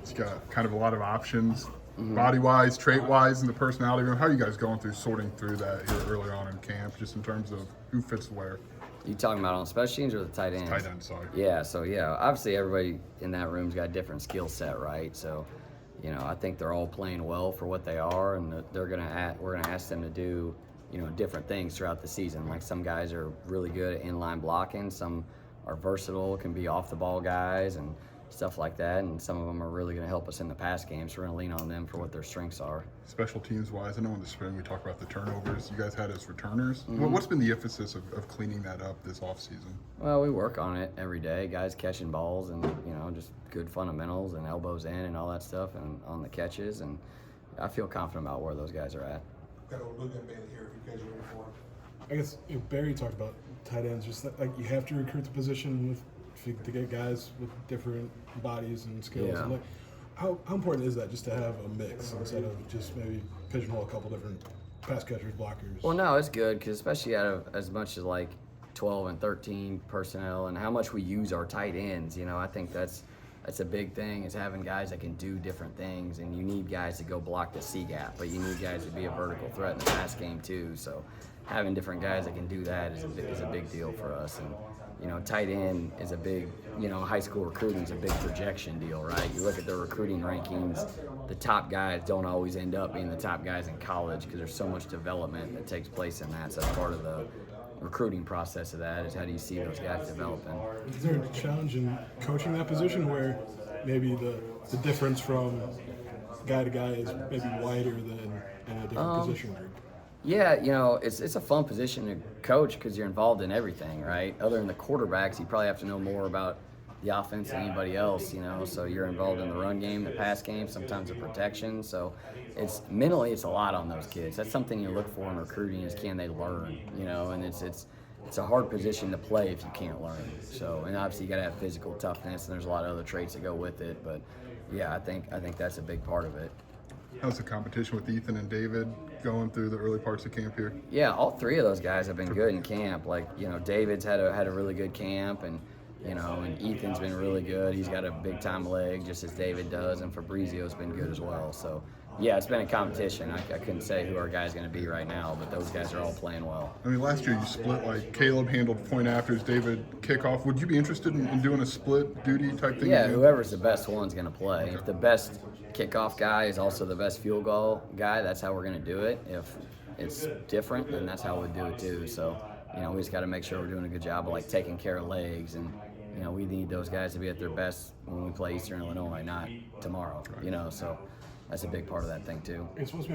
He's got kind of a lot of options, body-wise, trait-wise, in the personality room. How are you guys going through sorting through that here early on in camp, just in terms of who fits where? You talking about on special teams or the tight ends? Tight end, sorry. Yeah, so obviously everybody in that room's got a different skill set, right? So, I think they're all playing well for what they are, and we're gonna ask them to do, different things throughout the season. Like some guys are really good at inline blocking, some are versatile, can be off the ball guys and stuff like that, and some of them are really going to help us in the pass game, so we're going to lean on them for what their strengths are. Special teams wise, I know in the spring we talked about the turnovers you guys had as returners. What's been the emphasis of cleaning that up this offseason? Well, we work on it every day. Guys catching balls and, just good fundamentals and elbows in and all that stuff and on the catches, and I feel confident about where those guys are at. Got to look at Bailey here if you guys are ready for it. I guess Barry talked about tight ends, just like you have to recruit the position to get guys with different bodies and skills. Yeah. And like, how important is that, just to have a mix instead of just maybe pigeonhole a couple different pass catchers, blockers? Well, no, it's good because especially out of as much as like 12 and 13 personnel and how much we use our tight ends, I think that's a big thing, is having guys that can do different things, and you need guys to go block the C gap, but you need guys to be a vertical threat in the pass game too. So having different guys that can do that is a big deal for us. And tight end is a big, high school recruiting is a big projection deal, right? You look at the recruiting rankings, the top guys don't always end up being the top guys in college because there's so much development that takes place in that. So that's part of the recruiting process of that, is how do you see those guys developing. Is there a challenge in coaching that position where maybe the difference from guy to guy is maybe wider than in a different position group? Yeah, it's a fun position to coach because you're involved in everything, right? Other than the quarterbacks, you probably have to know more about the offense than anybody else, so you're involved in the run game, the pass game, sometimes the protection. So it's a lot on those kids. That's something you look for in recruiting, is can they learn, and it's a hard position to play if you can't learn. So, and obviously you got to have physical toughness, and there's a lot of other traits that go with it. But yeah, I think that's a big part of it. How's the competition with Ethan and David going through the early parts of camp here? Yeah, all three of those guys have been good in camp. Like, David's had a really good camp, and and Ethan's been really good. He's got a big time leg, just as David does, and Fabrizio's been good as well. So yeah, it's been a competition. I couldn't say who our guy's going to be right now, but those guys are all playing well. I mean, last year you split, like Caleb handled point afters, David kickoff. Would you be interested in doing a split duty type thing? Yeah, whoever's the best one's going to play. If the best kickoff guy is also the best field goal guy, that's how we're going to do it. If it's different, then that's how we do it too. So, we just got to make sure we're doing a good job of like taking care of legs, and we need those guys to be at their best when we play Eastern Illinois, not tomorrow. So that's a big part of that thing too. It's supposed to be